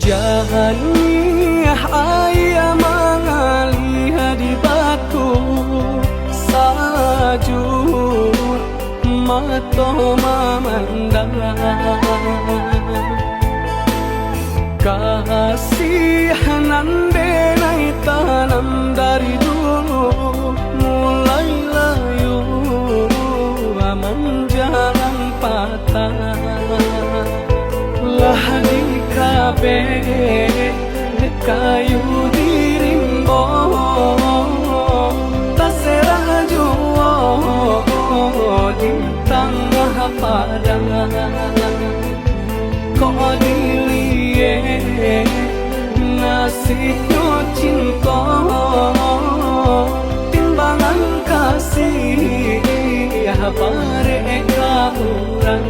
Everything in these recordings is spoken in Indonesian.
Jahani ayah mengalih di batu sajur mato memandang kasihanan denai tanam dari dulu mulai layu menjalan patah lah di kabe kayu dirimbo terserah juo di tengah padang kok dilie nasibnya cinta timbangan kasih mereka kurang.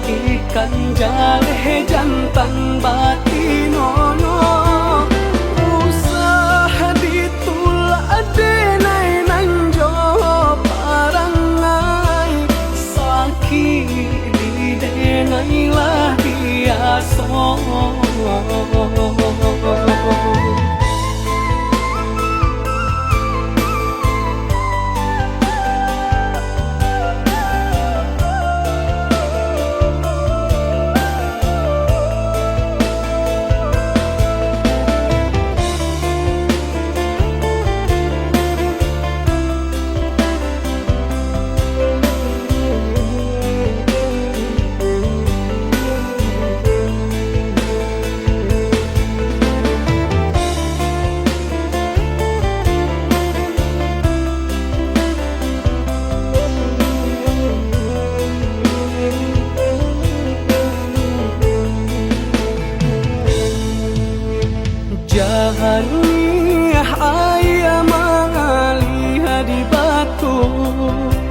Ikan jaleh jantan batinono usaha ditulak denai nanjo parangai sakit di denai lah biasa. Jahani ayah mengalih di batu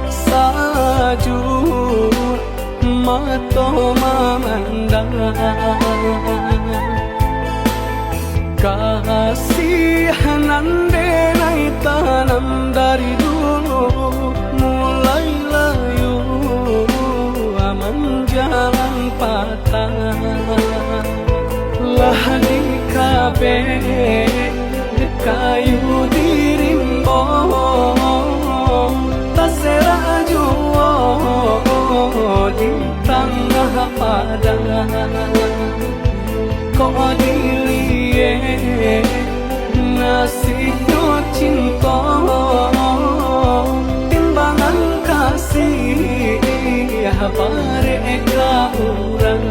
sajur mato memandang kasihanan denai tanam dari dulu mulai layu menjalan patah lah di kabe kayu dirimbo terserah juo di tengah padang kok dilie nasibnya cinta timbangan kasih mereka kurang.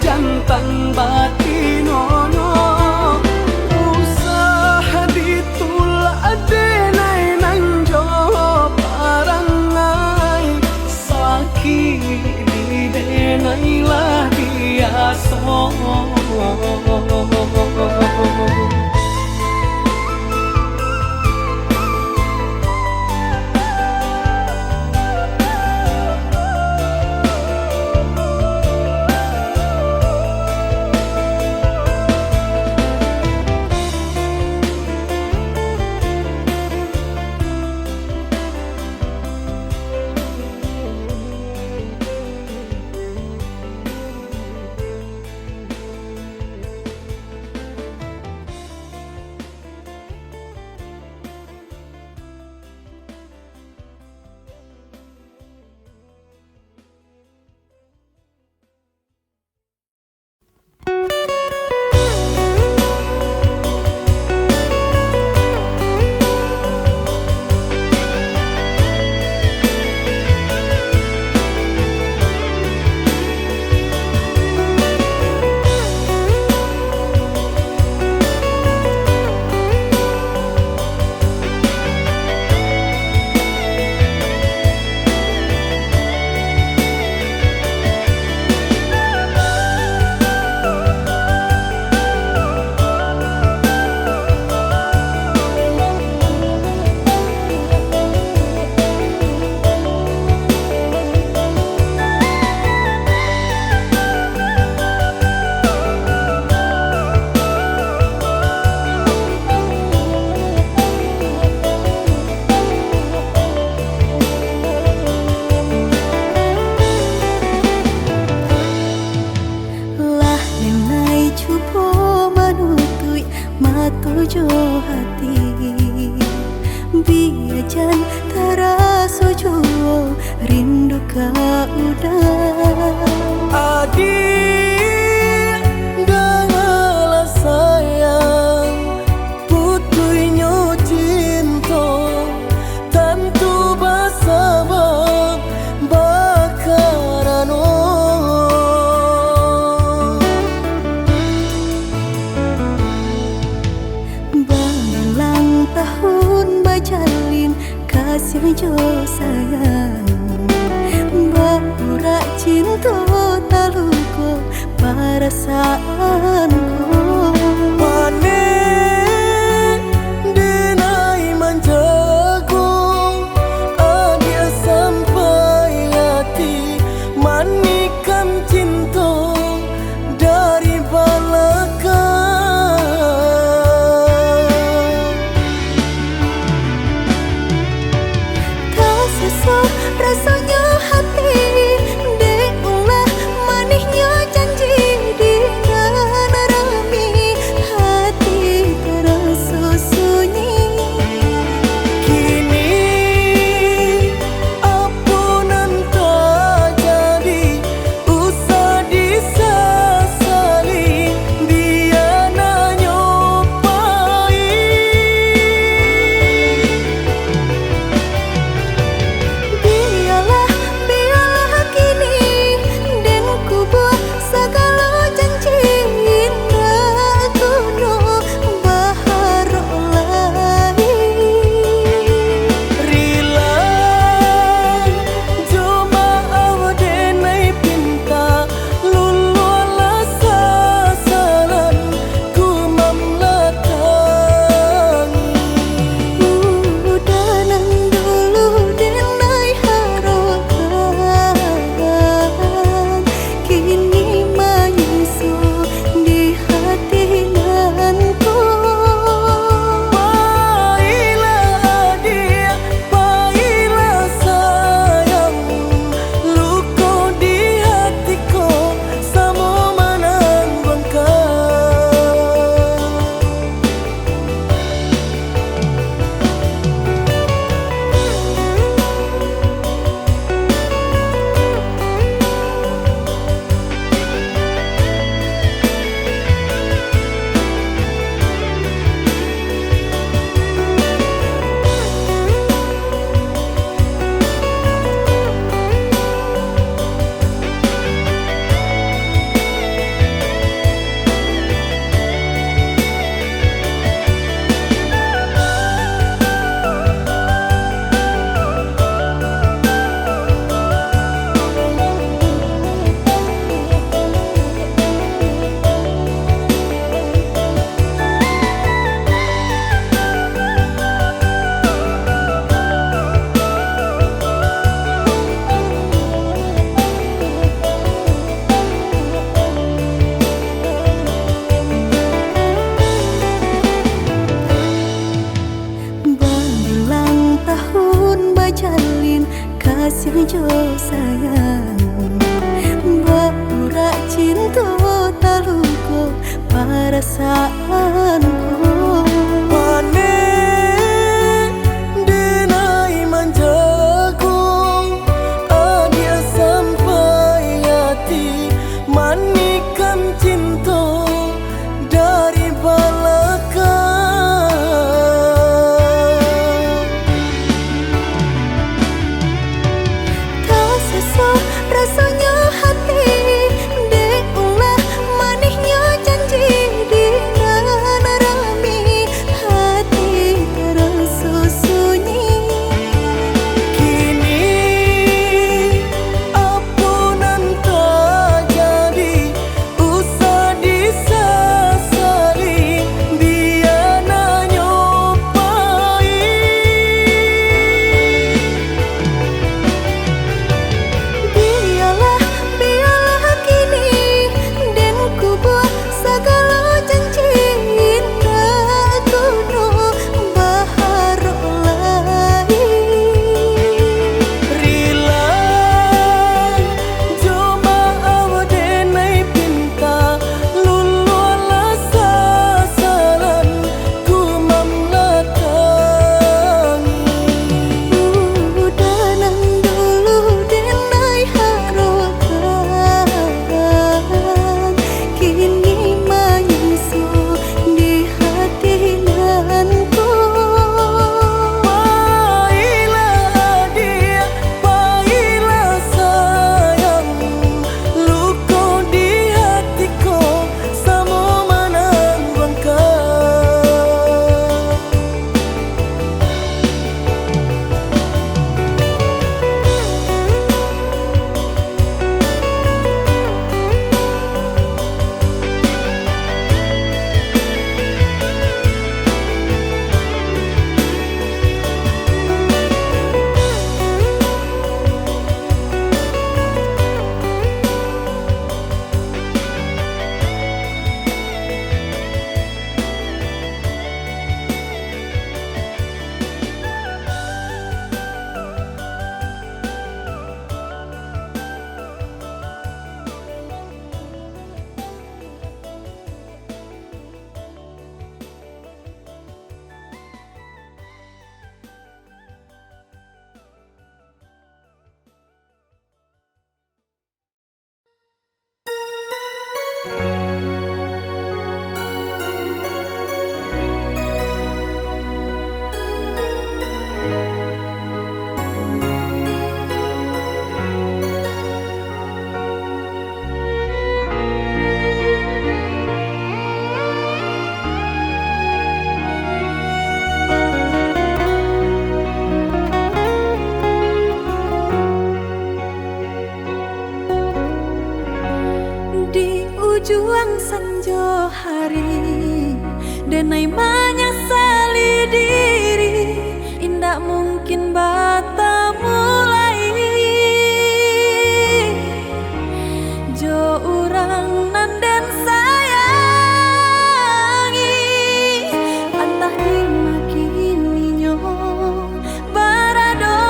jantan batinono usaha ditulak denai nanjo parangai sakit di denai lah biasa. Tujuh hati biajan taraso juo rindu ka udah adik dengarlah sayang putuinyo cinta tentu bersama bakarano tahun bajalin kasih jo sayang Baura cinta taluko perasaanku Pane denai manjago adia sampai hati manikan cinta dari belakang rasanya hati diulah manisnya janji dengan perasaanku. Pane denai manjagung, dia sampai hati manikan cinta dari belakang. Tak sesak rasanya hati, dek ulah manisnya janji di rami hati terasa sunyi. Kini ampunan tak jadi, usah disesali, biar nyobai. Biarlah kini dan ku buat segala janji indah kuno baharu lain. Rila cuma awadenai pinta lulu ala sasaran ku memlatangi. Udanan dulu denai harokan, kini menyusu di hati nanku. Baiklah dia, baiklah sayang, luka di hatiku sama menangguhkan. Di ujung senja hari, denai menyesali diri, indak mungkin bata mulai. Jo urang nan den sayangi, entah di makininya barado.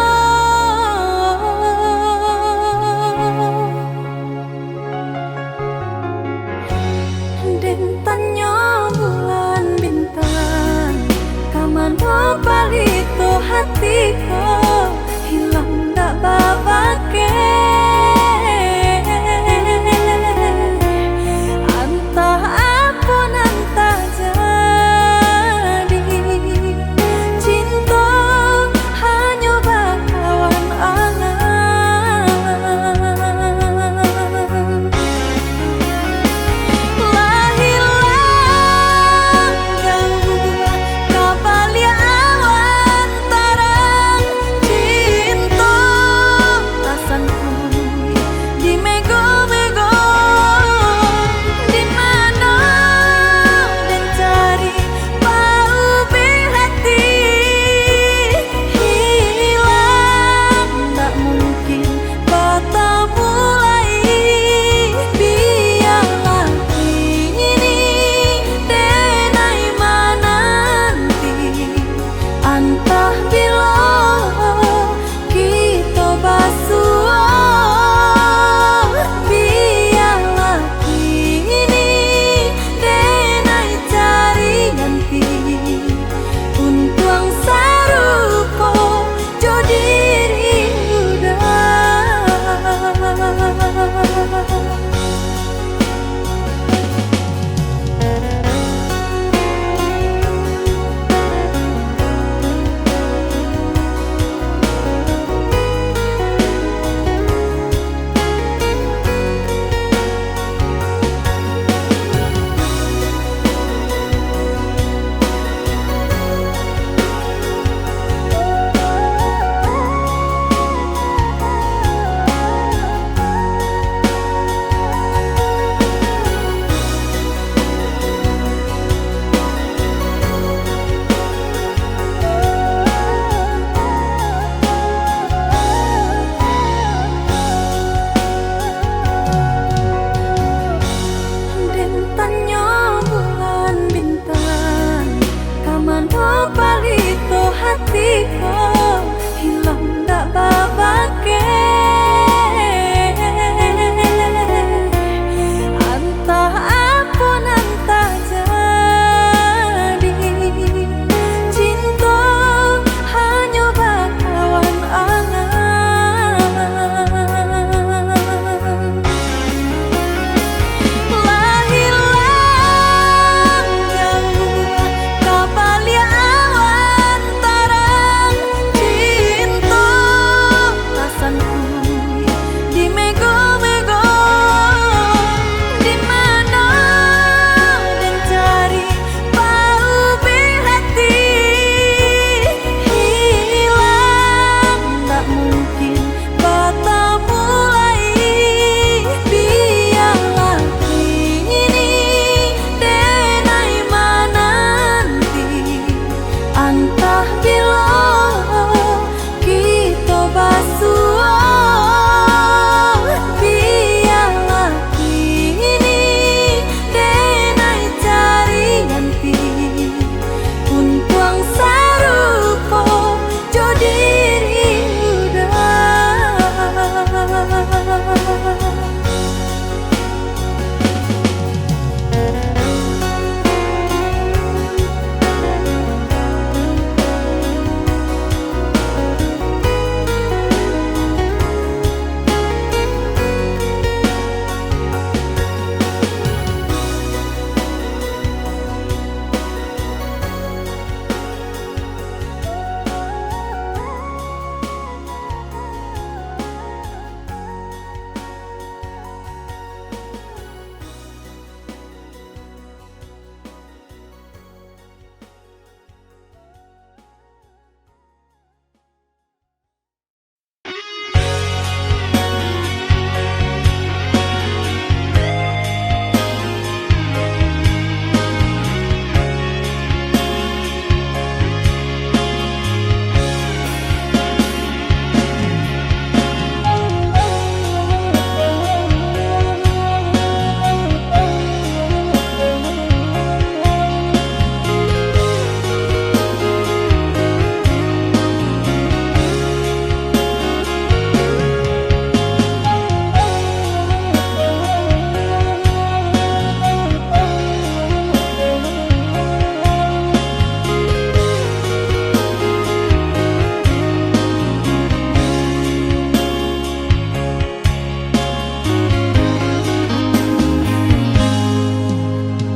Den tanya bulan bintang, kamano palito hatiku hilang dak babake. Entah apa nan tak jadi, cinta hanya bakawan angan. Hilang jauh kabalia awan tarang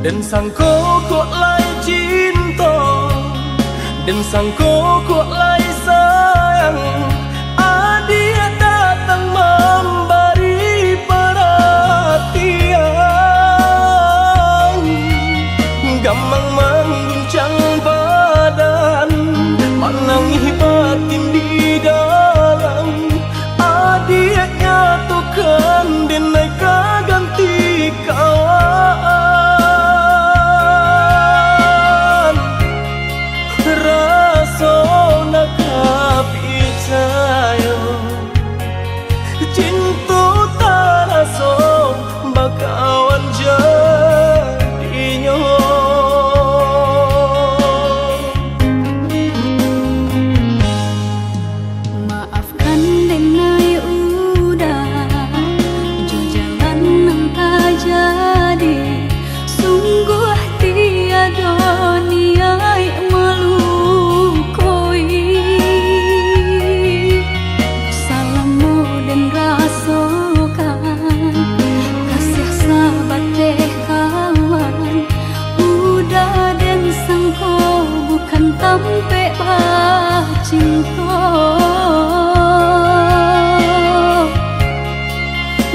Dan sangko kok lai cinta, dan sangko kok lai sayang. Dia datang memberi perhatian, gampang mengguncang badan, menangis batin di dalam. Dia nyatukan denai ganti kawan. Rasa nak percaya cinta tak rasa bakawan jadinya. Maafkan denai udah jo jalan nang tak jadi. Sungguh tiada niat melukoi. Salamu dan rasakan kasih sahabat deh kawan. Udah dan sangko bukan tampe cinta.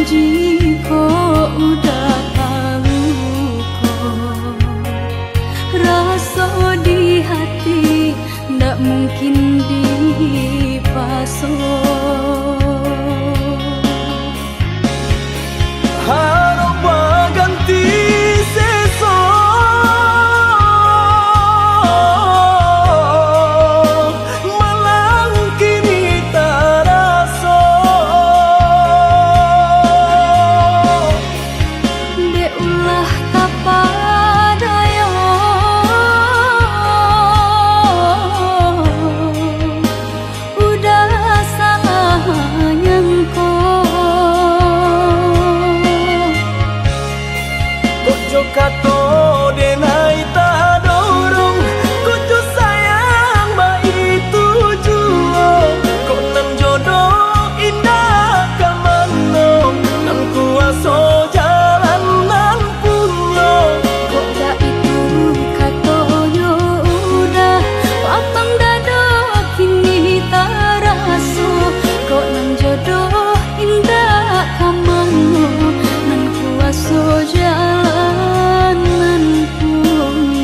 Jika udah tahu kok rasa di hati ndak mungkin dipasok. Harap ganti sesok, malang kini tak rasa. De ulah kapadaya udah salah nyangko. Kojo kato denai tak dorong, kojo sayang ba itu jua. Kok nan jodoh indah kamano, nan kuaso jalan nan punya. Kok dah itu katoyo udah lapang dada kini tak raso. Kok nan jodoh indah kamano, nan kuaso jalan nan punya.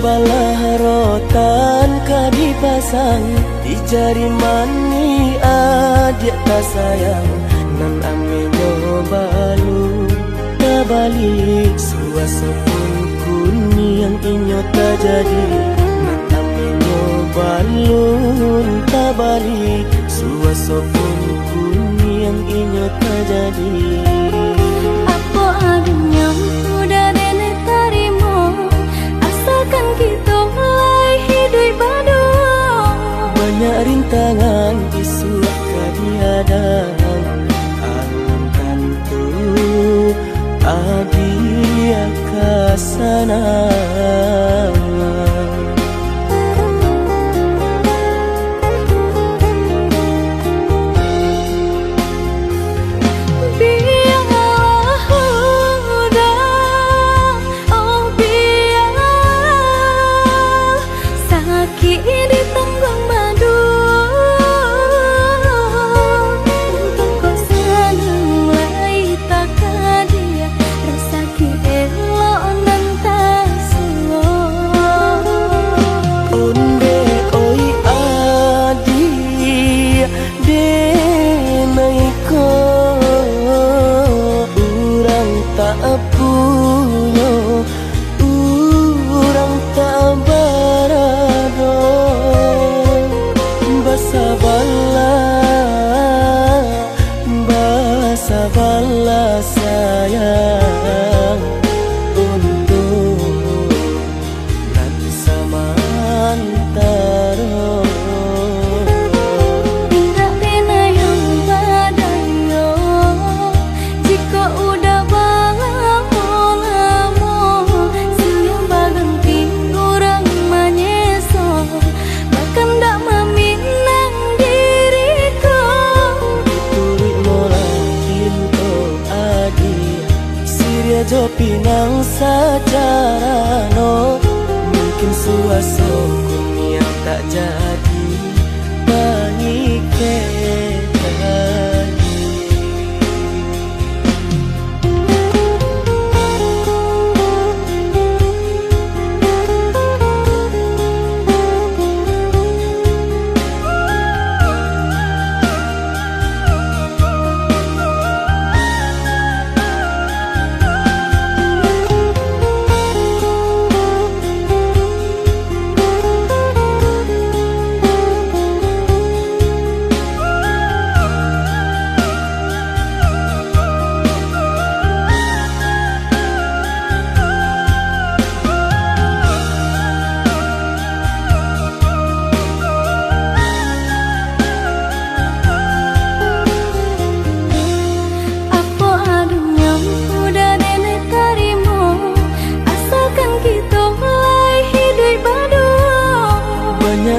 Balah rotan ka dipasang di jari mani adik tak sayang nan amenyo balu tak balik suasa pun kuni yang inyo tak jadi nan amenyo balun tak balik suasa pun kuni yang inyo tak jadi. Apa adanya udah nenek tarimo asalkan kita mulai hidup baru. Banyak rintangan isu kadiadang alam tentu adia kasana. Sabarlah sayang untuk nanti samantara. Tidak pena yang badayo jika udah lamo siang baganti orang menyeso bahkan tak meminang diriku. Turik mola Siria jo pinang secara no mungkin suaso kun yang tak jadi mengikat lagi.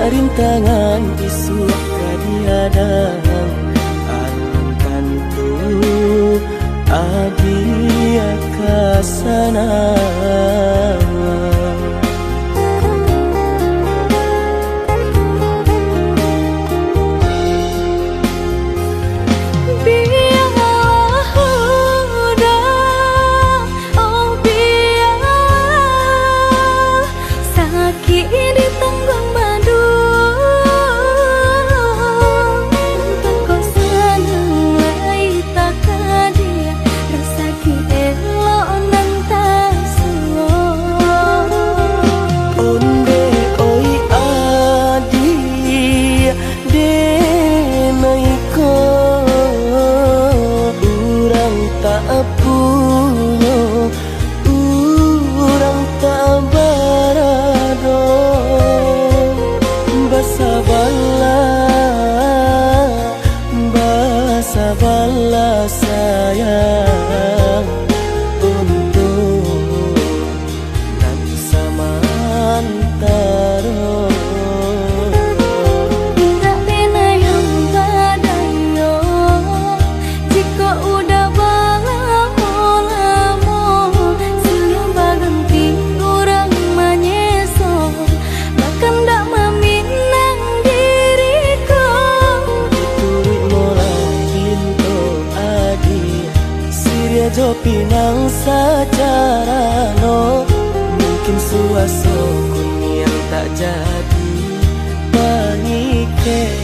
Rintangan isu kadiadang alam tentu adia kasana. Sabarlah sayang untuk nanti samantara. Tidak pena yang badayo jika udah lamo siang baganti orang menyeso bahkan tak meminang diriku. Turik mola Siria jo pinang secara no mungkin suaso kun tak jadi pengikatan.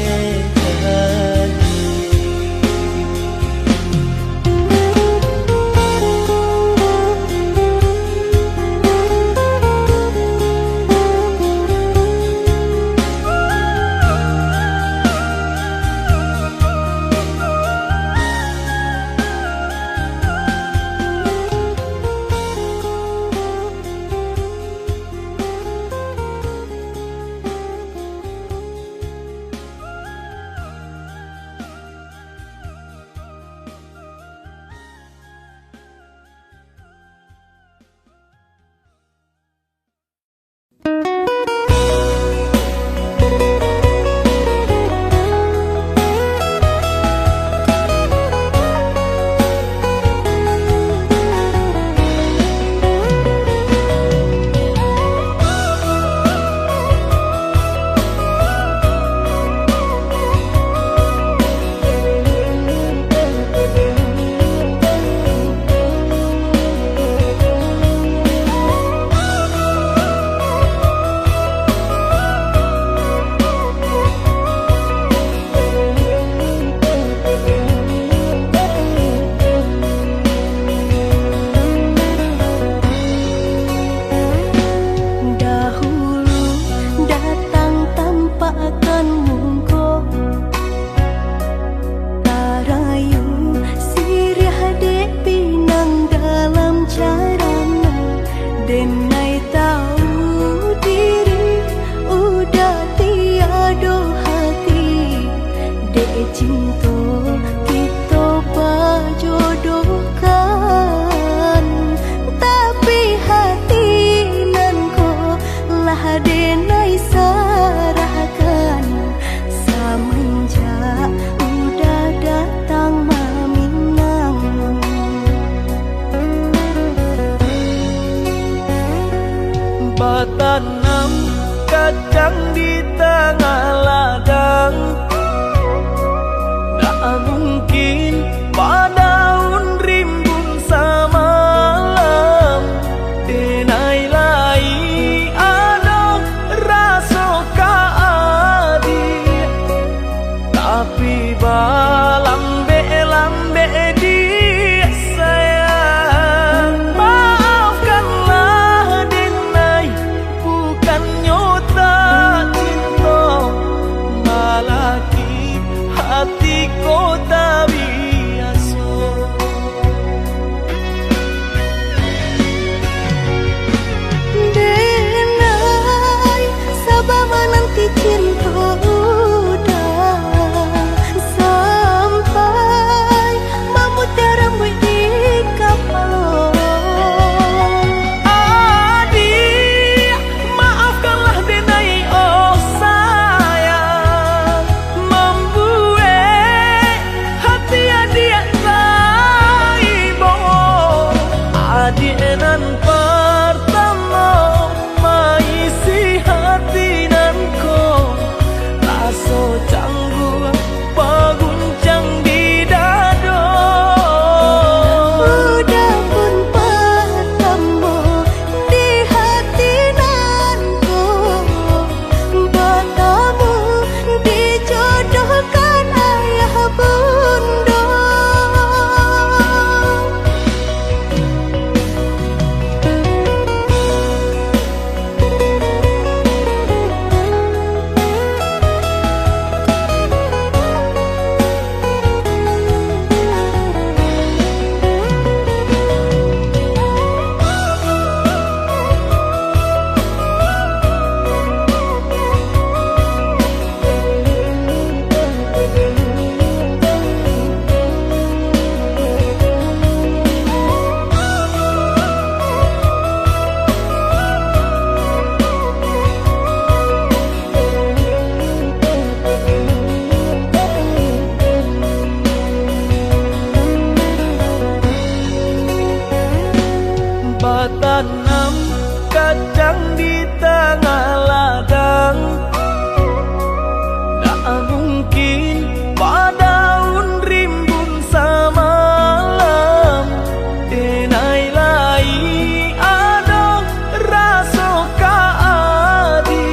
Tanam kacang di tengah ladang, tak mungkin padaun rimbun samalam. Denai lai ada rasa kaadi, tapi balambe-lambe dia sayang. Maafkanlah Denai, bukannya tak cinta, malaki hatiku tak biasa. Denai, sabar menanti cinta udah sampai memutih rambut di kapal. Adik, maafkanlah Denai, oh sayang, membuat hati adik raibo. Adik nan pertama maisi hati nanko, rasa canggung paguncang di dado. Udah pun pertama di hati nanku, bertemu dijodohkan ayah bunda. Tanam kacang di tengah ladang, tak mungkin padaun rimbun samalam. Denai lai ada rasa kaadi,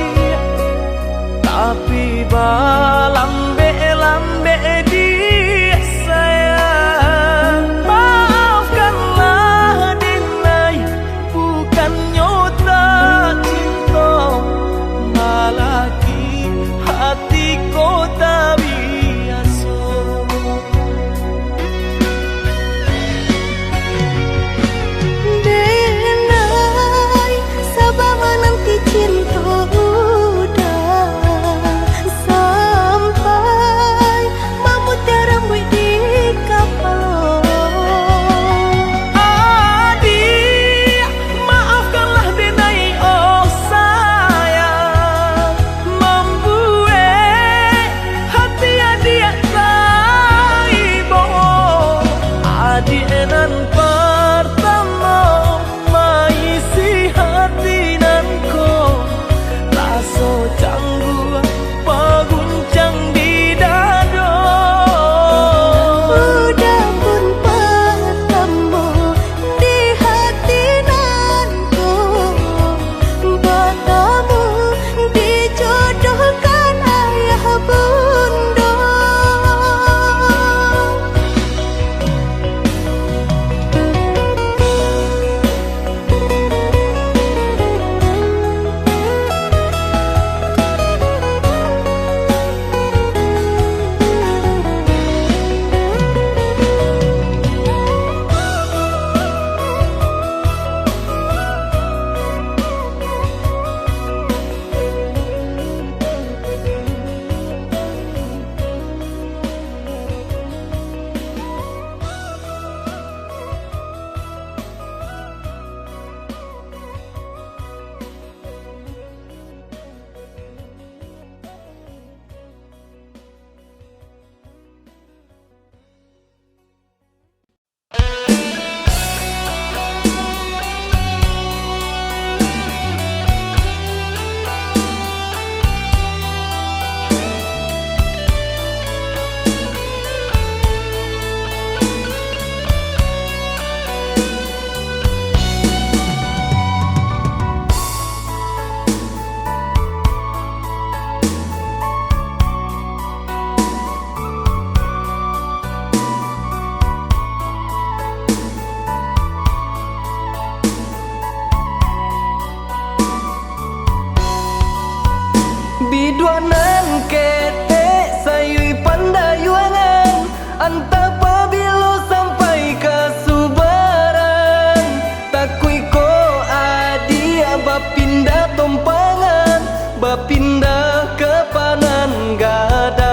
bapindah tompangan, bapindah ke panan gadang.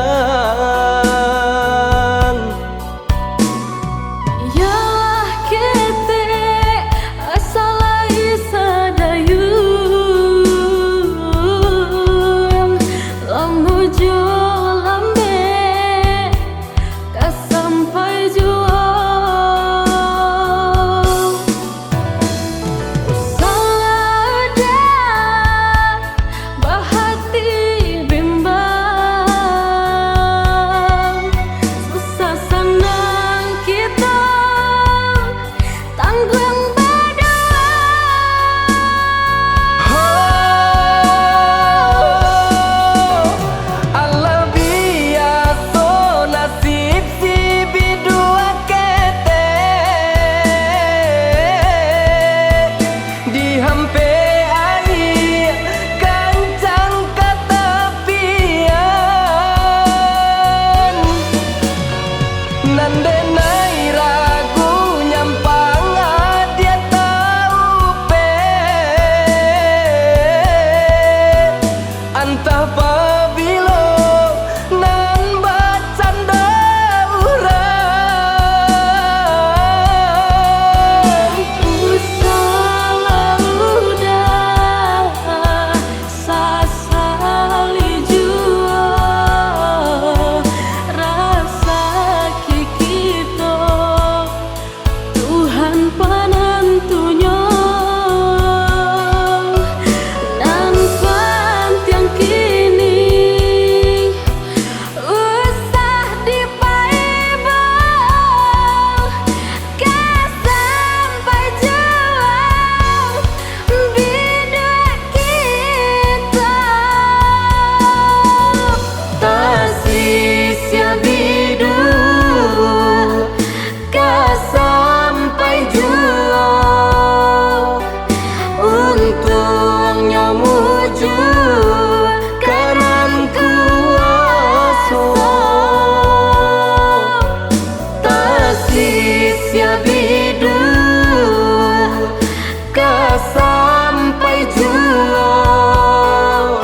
Yalah kete asalai sadayun lamuju lambe kasampai jua salada bahati bimbang susah senang kita tanggung berdua. Allah biasa nasib si bidua kete di hampe air kancang katapian nande nai ragu nyampang dia tahu pe antah pabilo nan bacanda urang. Usalah udah sasali jua rasa kikito Tuhan panantunya dan pantiang kini usah dipaibang kasampai jauh bida kita tasisya bidu kasampai jauh untungnya muju kanan kuasa tasisya bidu kasampai jauh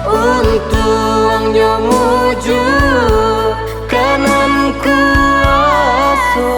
untungnya muju kanan kuasa.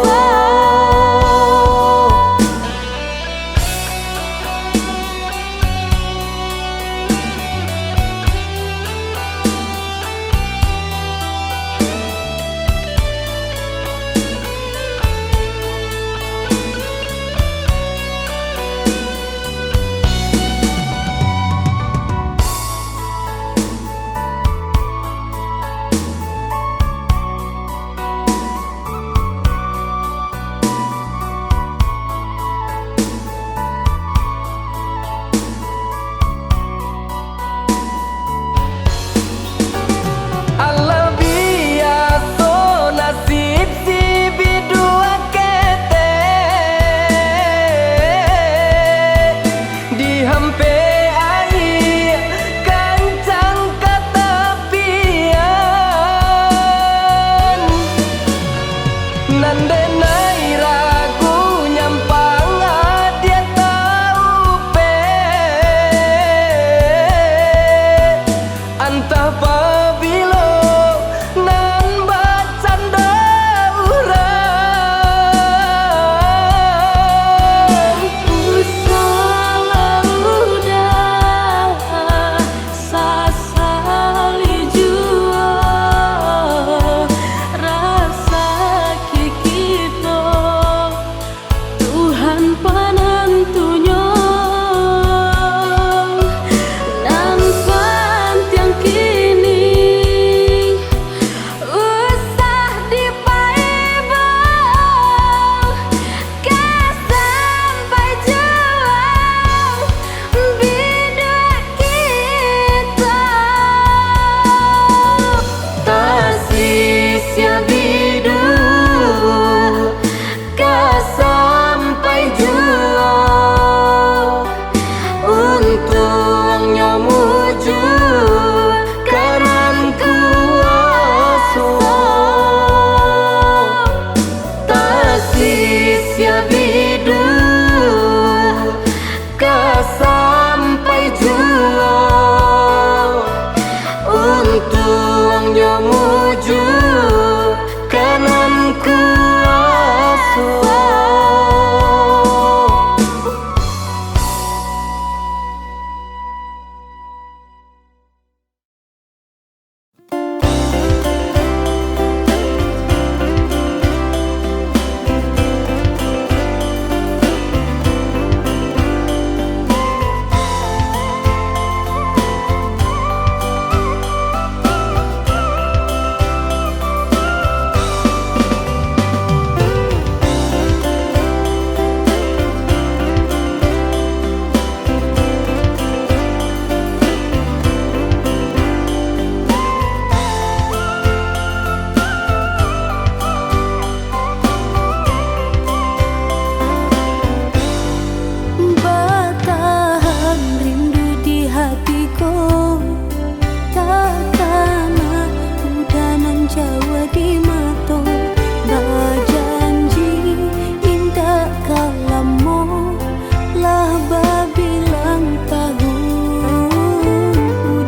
Allah biasa nasib si bidua kete di hampe air kancang katapian nande nai ragu nyampang dia tahu pe antah pabilo nan bacanda urang. Usalah udah Jawa di mato janji indah kalamo lah babilang tahu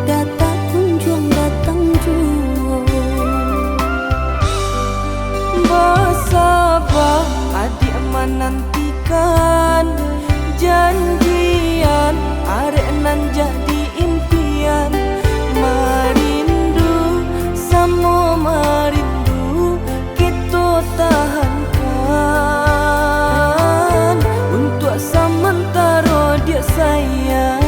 datang kunjung datang juo Basabah adik menantikan janjian arek nan jadi impian marindu sama marindu kita tahankan untuk sementara dia sayang.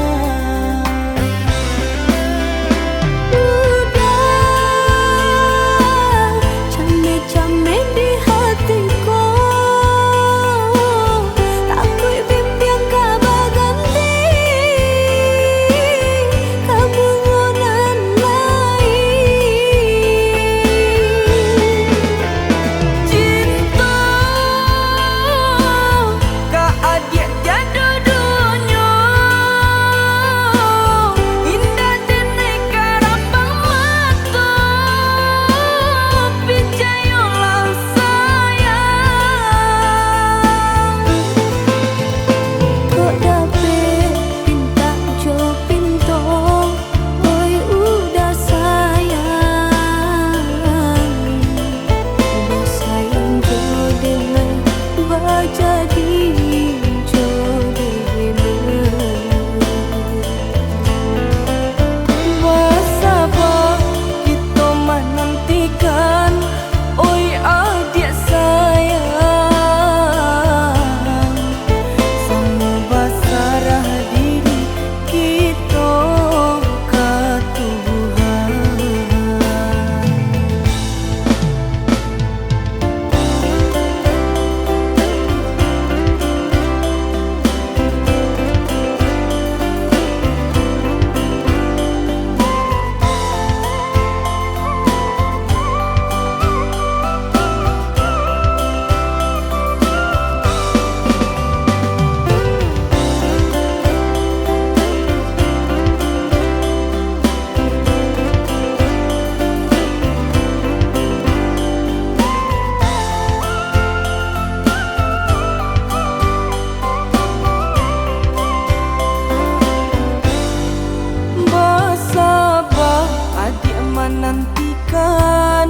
Menantikan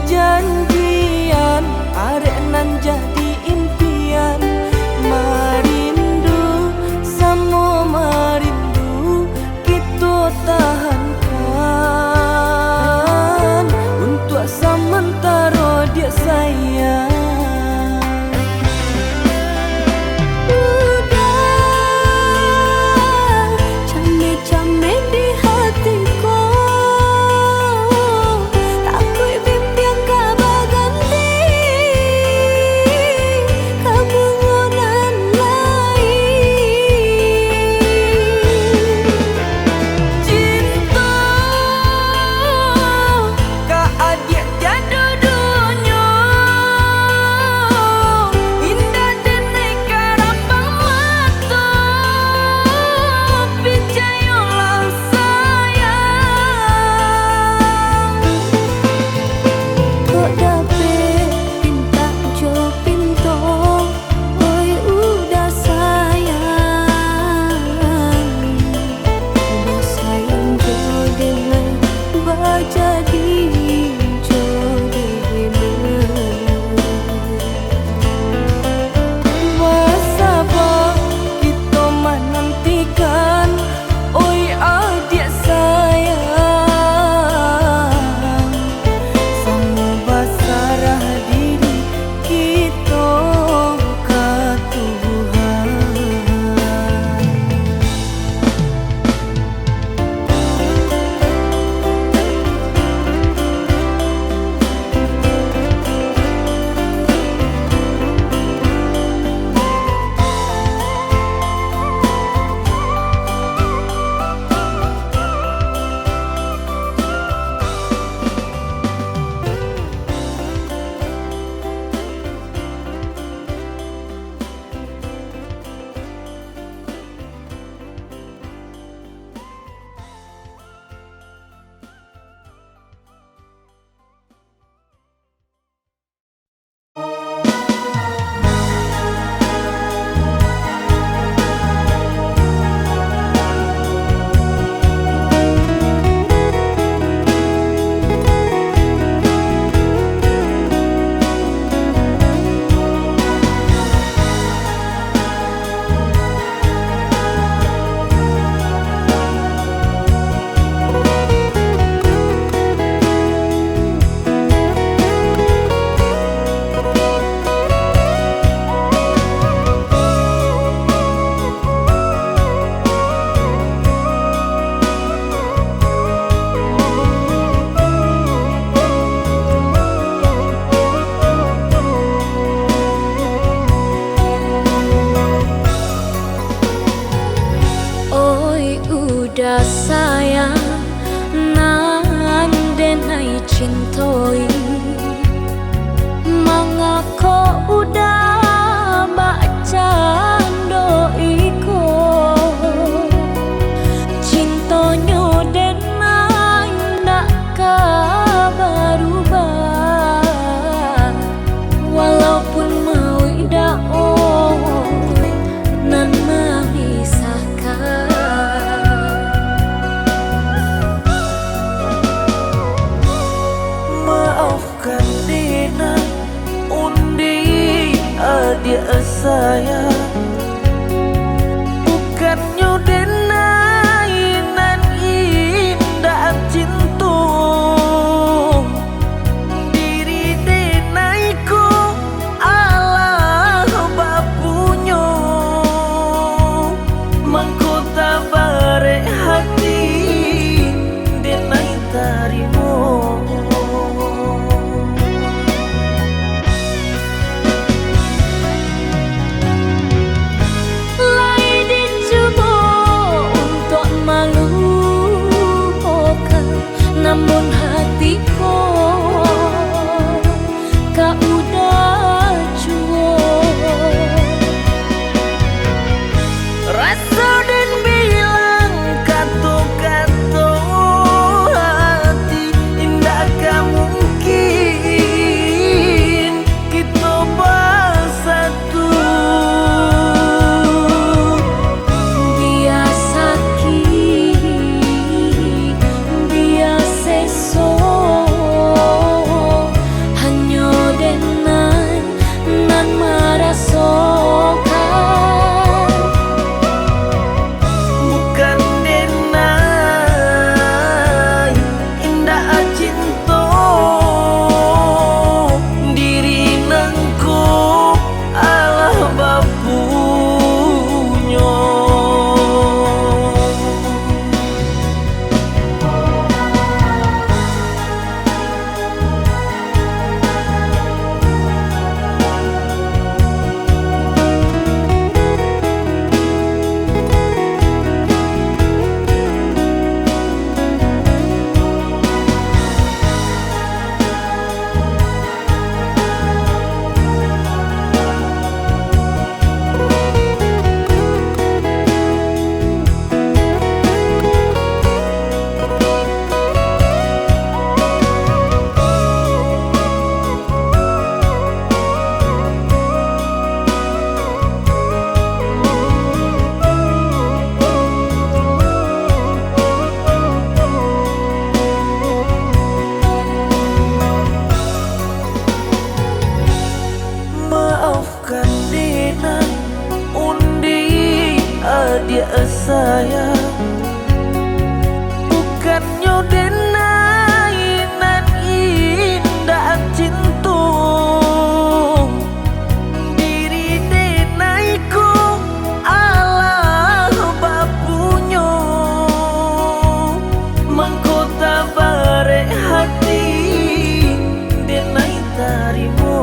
janjian arek nan jadi impian marindu sama marindu kita tahankan untuk sementara dia sayang. Bagai udah sayang nan denai cintoi mangako udah baca doiko cintonyo denai ndak berubah walaupun mau ida nan memisahkan. Maafkan Dina undi adia saya bukannya Dina nan indah cintu diri Denaiku Allah bapunyo mangkota bare hati Denai tarimo. Namun hatiku kau udah cuek Rasa dan bilang kata-kata hati indah gak mungkin kita bersatu. biasa so hanya dengan nan merasakan Bukan denai indah cinta diri nangku Allah bapunyo. Maafkan Dina undi adia saya bukannya denai nan indah cintu diri Denaiku Allah bapunyo mangkota bare hati Denai tarimo.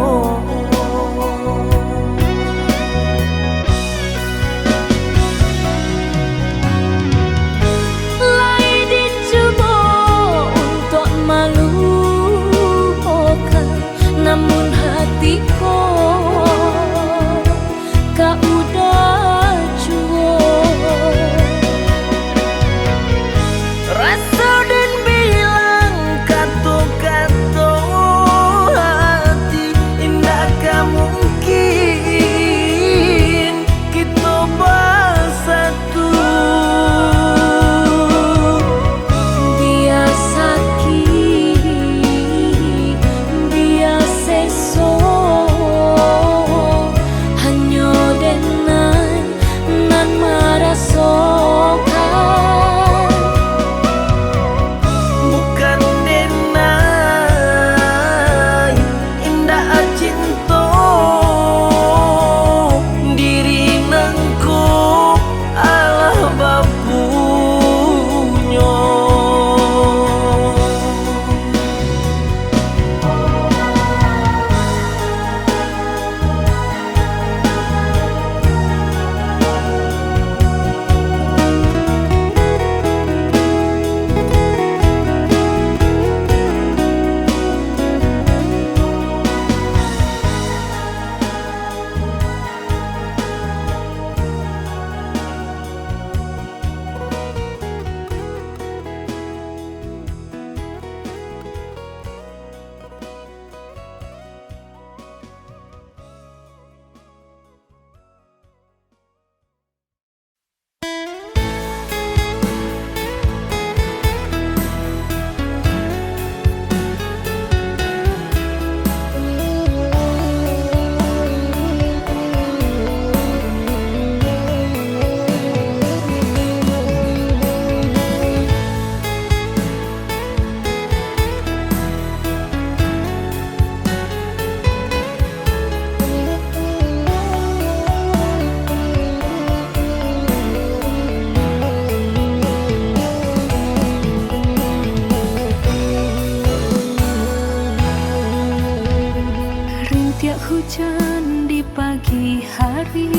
hujan di pagi hari,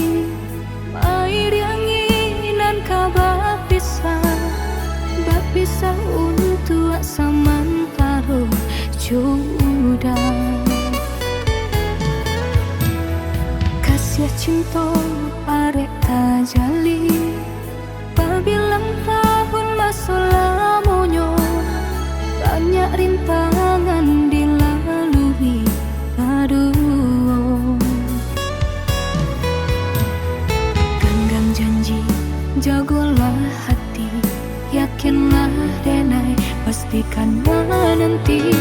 air yang ingin kabar Bapisah untuk samantaro jodoh. Kasih cinta arek tajali, pabilang tahun masa lamonyo, banyak rintangan dilalui. Aduh, genggam janji, jagolah hati, yakinlah denai, pastikan menanti.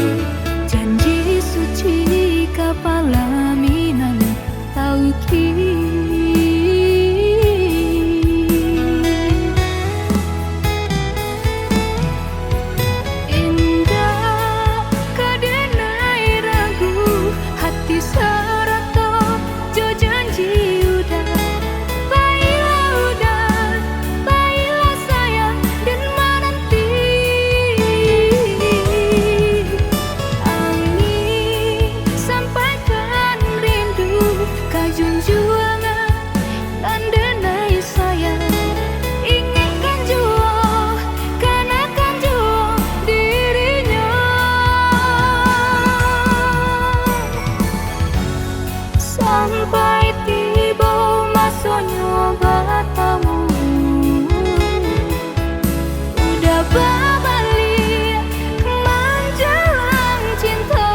Janji suci kepala minan tauki. Indah kadenai ragu, hati serato jo janji udah. Baiklah sayang dan menanti. Angin sampaikan rindu, kajunjuangan dan denai sayang. Inginkan jua, kanakan jua dirinya. Sampai tiba masanya bertemu, udah berbalik menjelang cinta.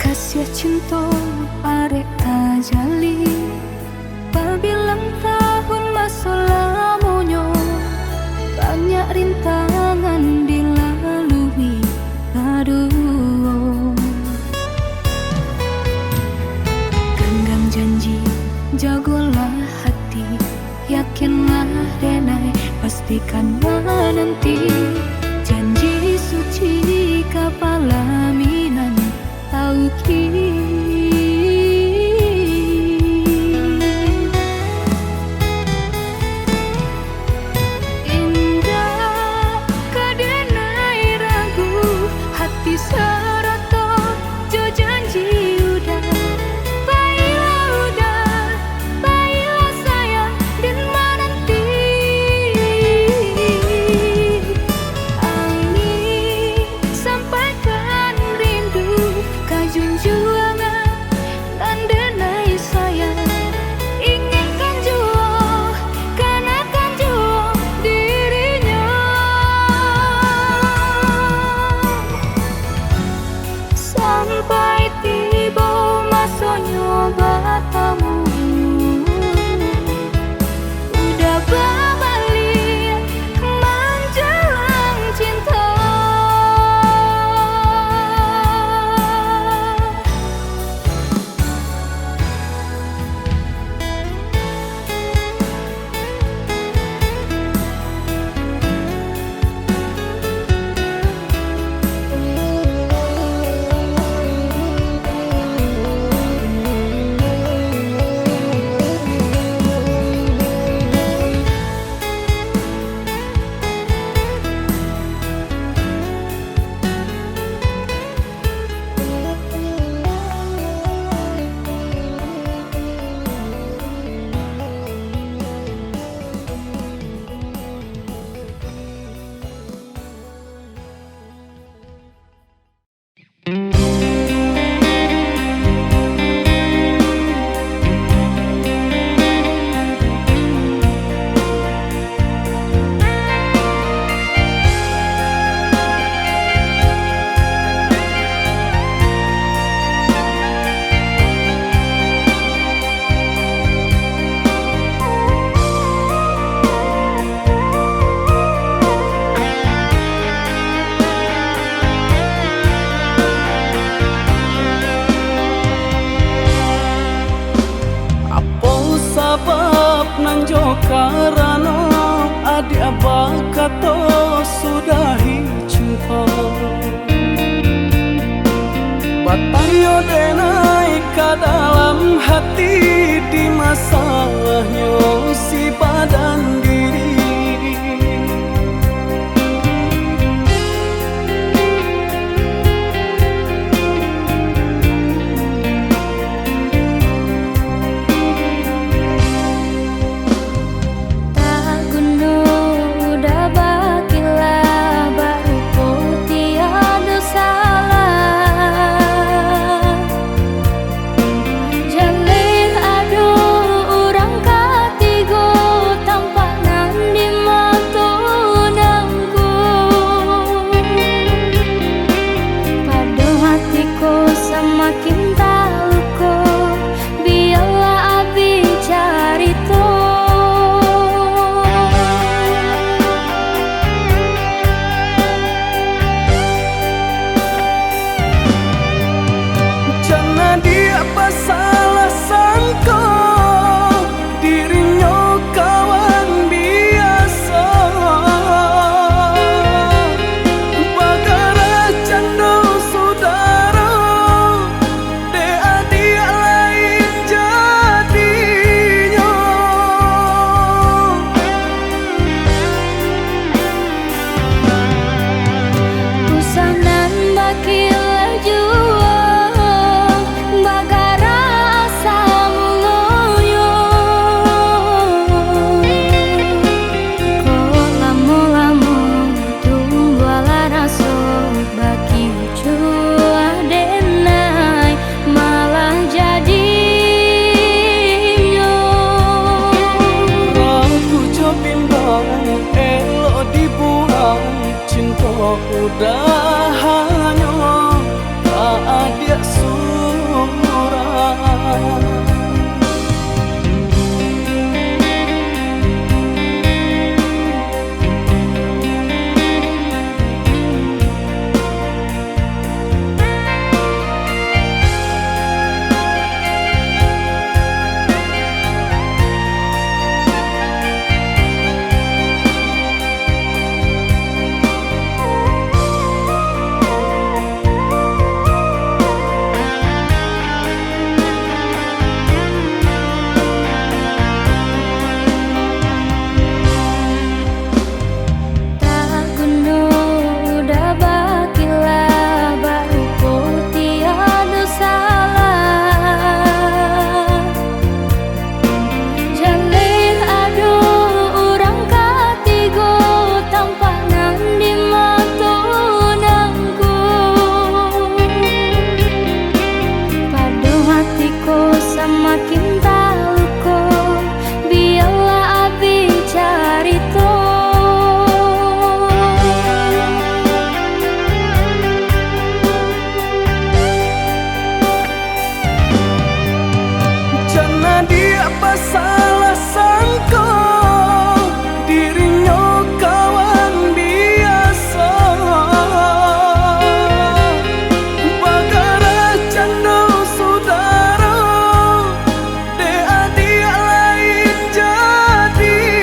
Kasih cinta arek tajali, pabilang tahun masa lamonyo, banyak rintangan dilalui. Aduh, genggam janji, jagolah hati, yakinlah denai, pastikan menanti. Janji suci kepala minan tauki. Indah kadenai ragu, hati serato jo janji udah. Baiklah sayang dan menanti. Angin sampaikan rindu, kajunjuan Jo karano adik abah kato sudahi cinta. Batayo denai ke dalam hati di masalahnya si badan diri. Udah hanya tak ada surat. Salah sangka dirinya kawan biasa, bagara canda saudara, de adik lain jadinya.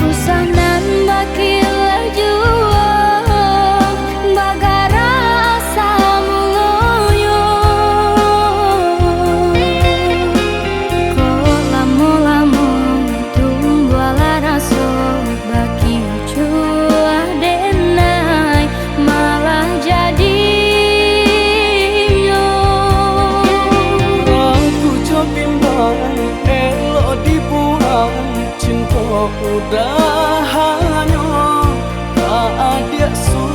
Pusanan bakil udah hanya tak ada surat.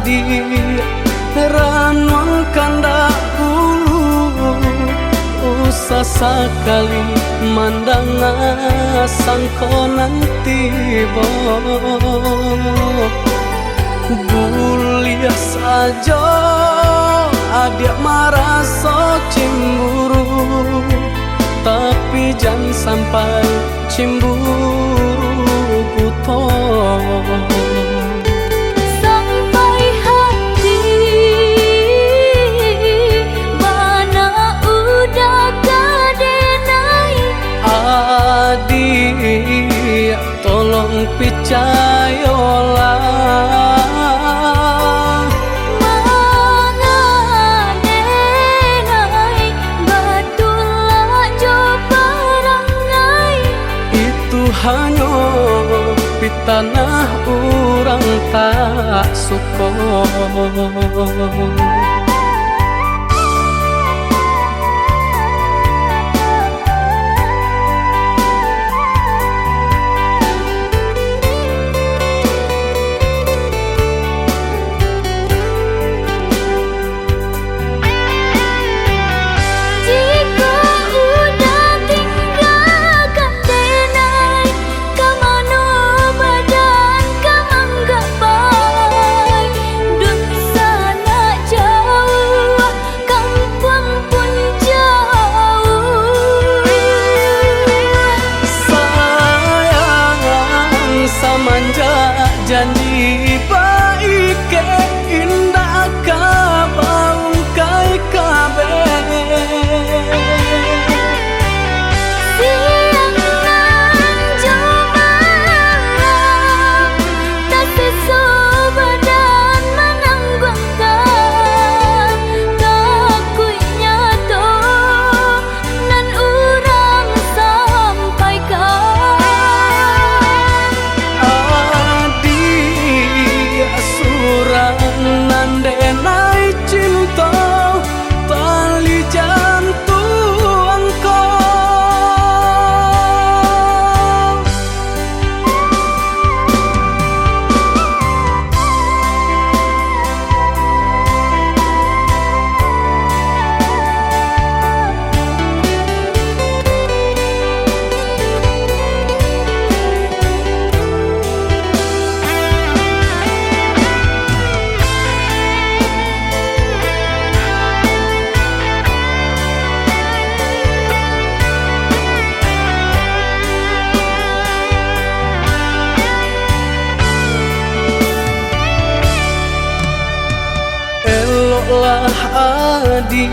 adi ranong kandak bulu usah sekali mandang sangkonan tiba buliah saja adik merasa cemburu tapi jangan sampai cemburu buto sampai hati mana udah kadenai adik tolong percayalah hanya di tanah orang tak suka. Janji baik ke indah kabaung kai kabe siang nan jumalang tak sesu badan menanggungkan takunya to nan urang sampaikan nandenai cinta tali jantuangku lah adik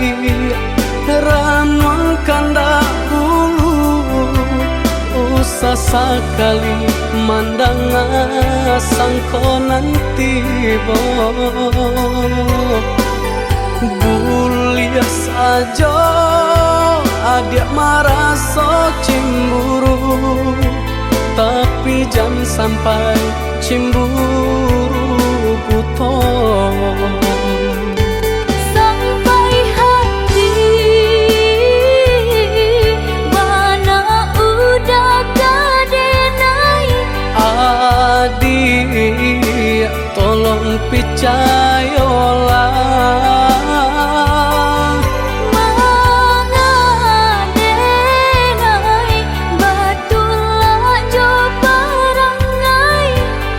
ranong kandak bulu usah sekali mandang sangkonan tiba buliah saja adik merasa cemburu tapi jangan sampai cemburu buto adik tolong percayalah mangadenai batulah jo perangai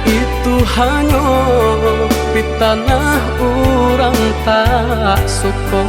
itu hanya di tanah orang tak suka.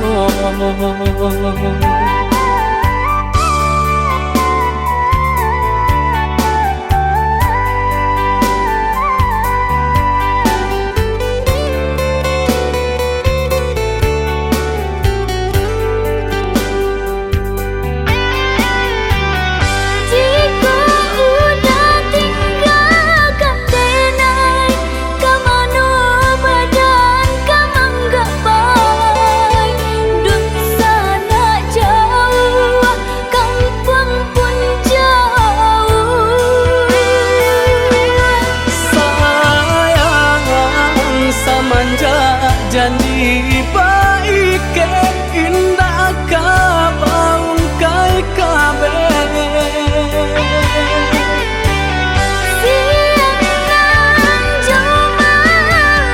Janji baik ke indah kabaung kai kabe siang nan jumalang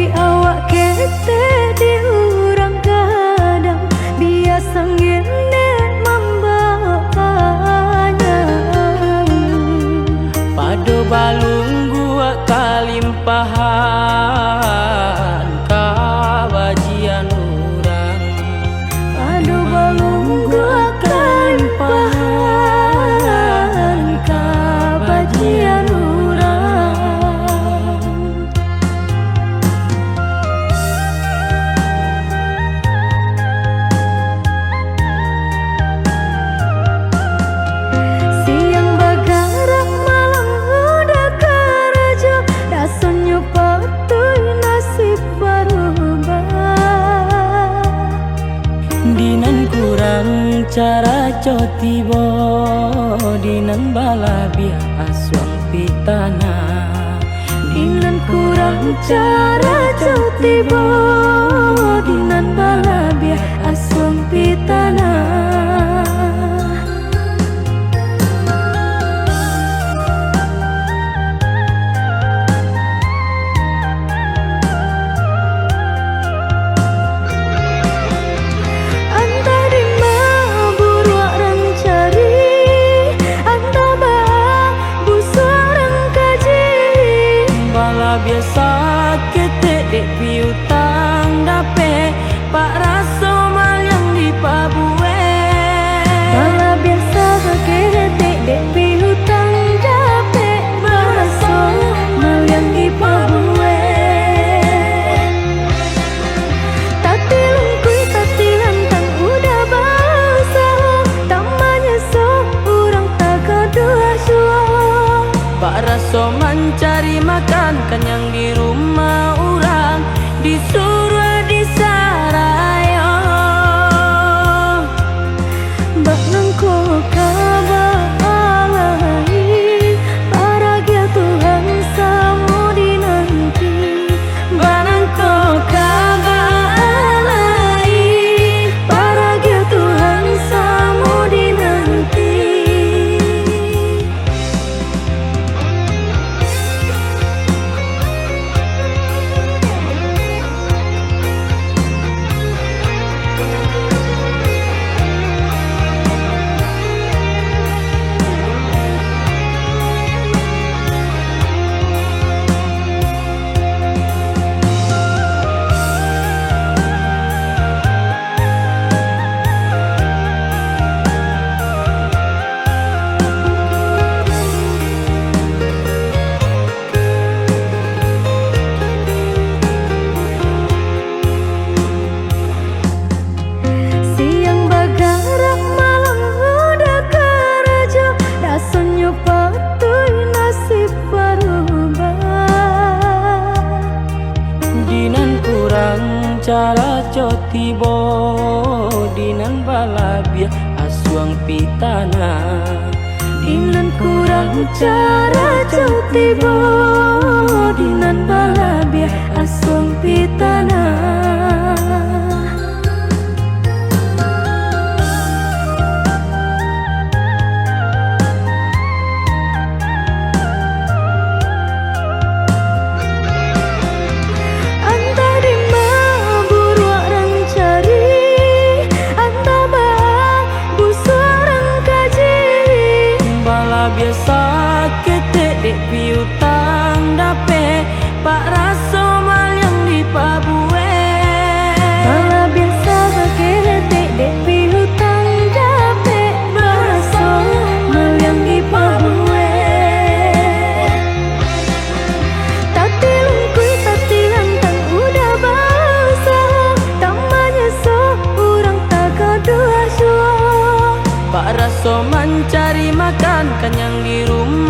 Jadi awak kete di urang kadang biasa ngene membapanya. Pado balung gua kalimpahan kabajian urang. Pado balung gua kalimpahan kabajian urang. Siang bagarak malam udah karajo, rasanya patuh nasib berubah. Dinan kurang cara cotibo, dinan balabia aswang pitana. Dinan kurang cara cotibo, dinan balabia aswang pitana. Biasa ketek dek piutang dape pak raso mal yang di pabue. Malah biasa ketek dek piutang dape pak raso mal yang di pabue. Tati lungkui tati lantang udah basa, tamanya so urang tak kedua suah. Pak raso mencari makan kenyang di rumah orang, disuruh disarayo. Bak nangko kabalai, paragia Tuhan samu dinanti. Banangko kabalai, Paragia Tuhan samu dinanti. Siang bagarak malam udah karajo, rasanya patuh nasib berubah. dinan kurang cara cotibo, dinan balabia aswang pitana. Dinan kurang cara cotibo, dinan balabia aswang pitana. Biasa ketek dek piutang dape pak raso mal yang di pabue. Malah biasa ketek dek piutang dape pak raso mal yang di pabue. Tati lungkui tati lantang udah basa, tamanya so urang tak kedua suah. Pak raso mencari makan kenyang di rumah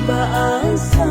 Bahasa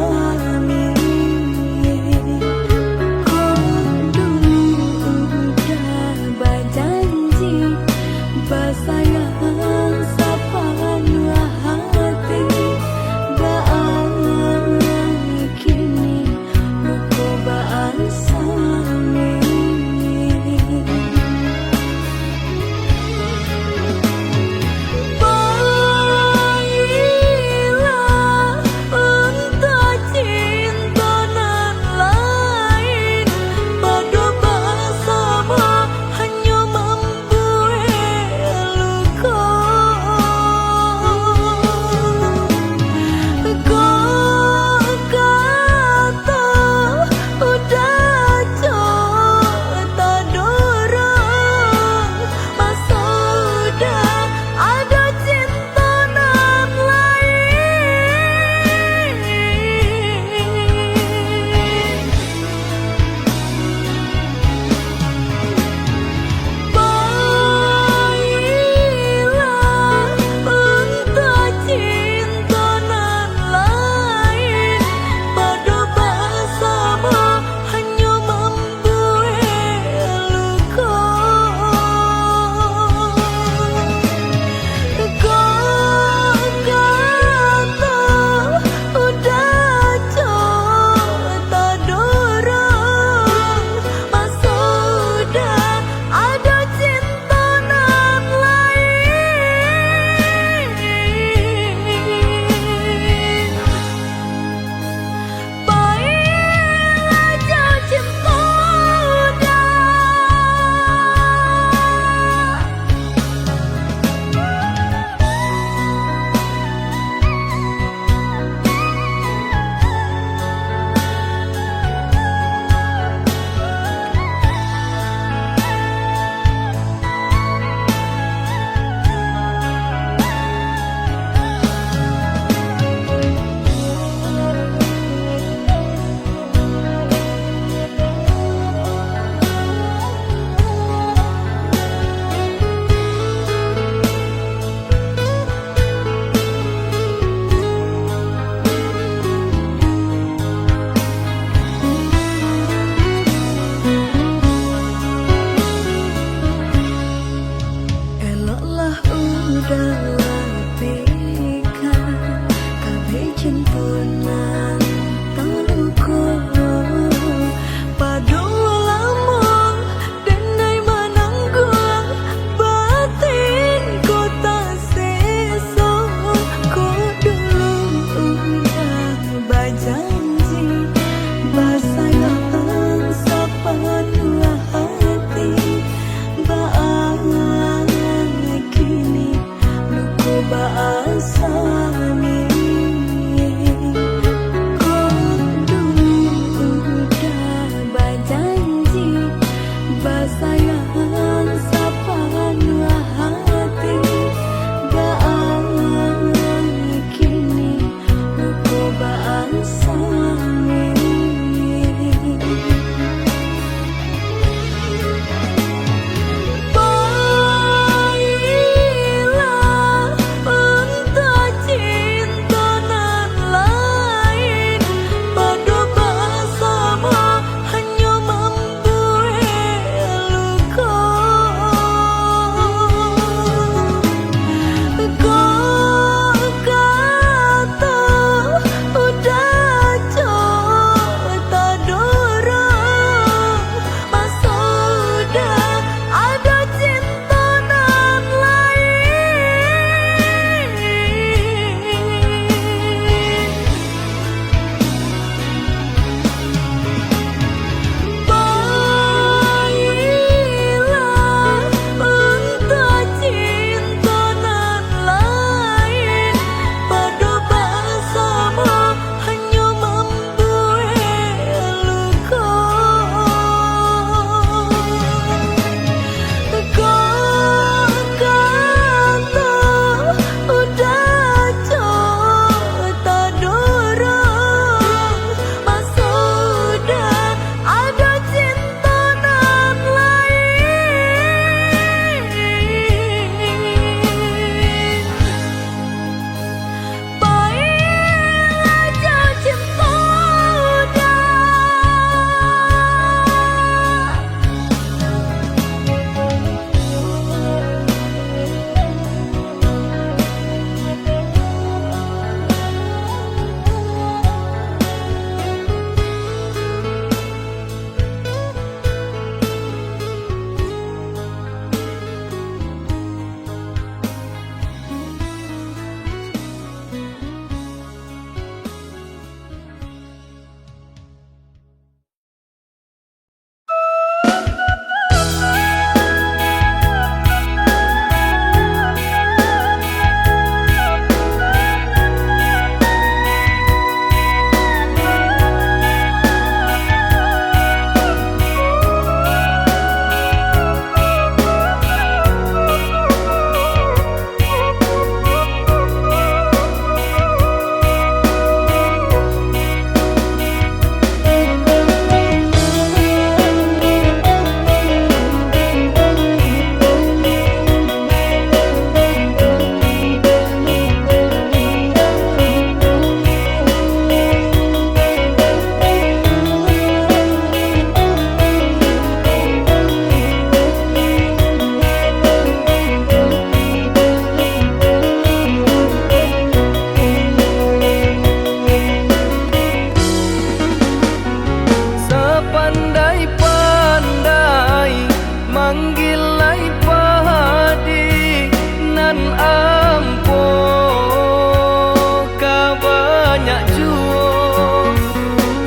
banyak jua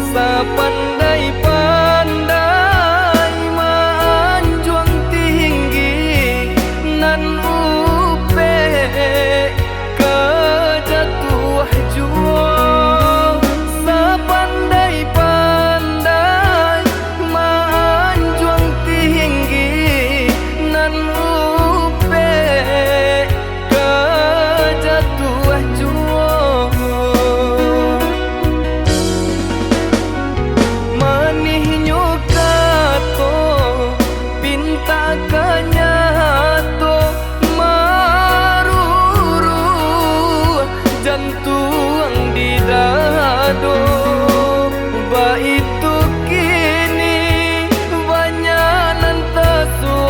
sepandai-pandai manjuang tinggi nan upe kejatuh jua sepandai-pandai manjuang tinggi nan upe kejatuh jua manihnya kato pinta kanyato maruru jantung di dado ba itu kini banyak nantaso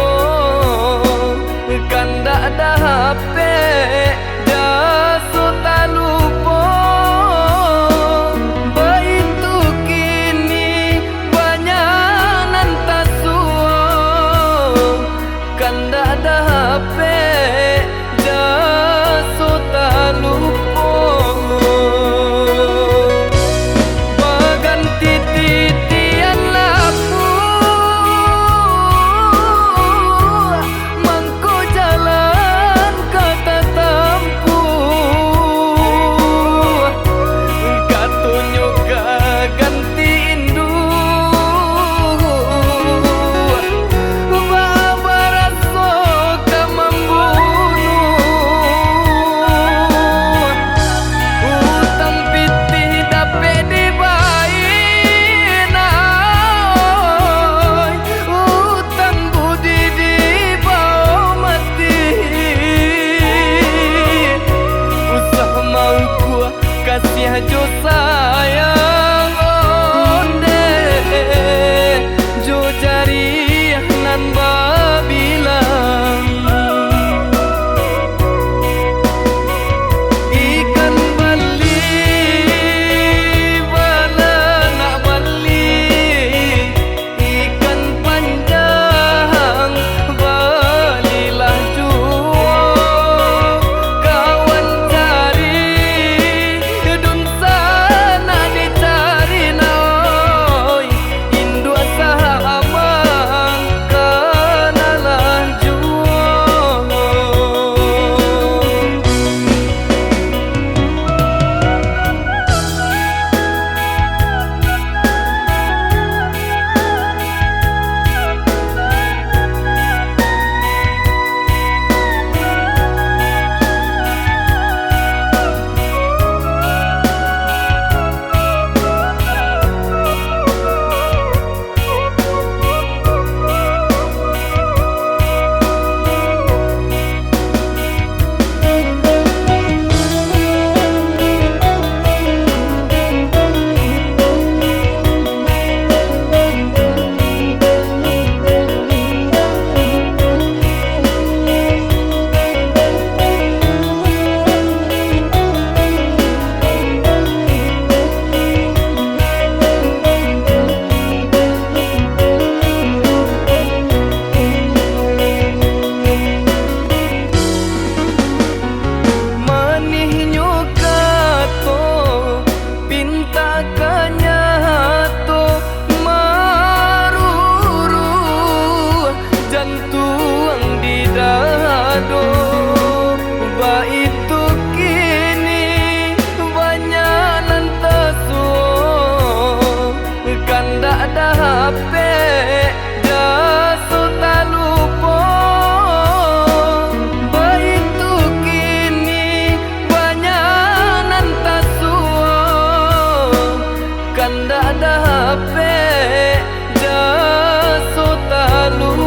kanda ada HP jaso tak lupa ba itu kini banyak nantaso kanda ada HP jaso tak lupa baganti titian lapu mangko jalan kata tampu katunyo ganti indu babaraso ka membunuh utang pitih dape dibainai utang budi dibawa mati usah mau gua kasih jo sayang onde jo jari nan babilang ikan bali balana bali ikan panjang balilah jua kawan cari dun sana dicari naoi indu sahamang kanalah jua manihnya kato pinta kanyato maruru jantung di dado ba itu kini banyak nantaso kanda ada HP jaso tak lupa ba itu kini banyak nantaso kanda ada HP jaso tak lupa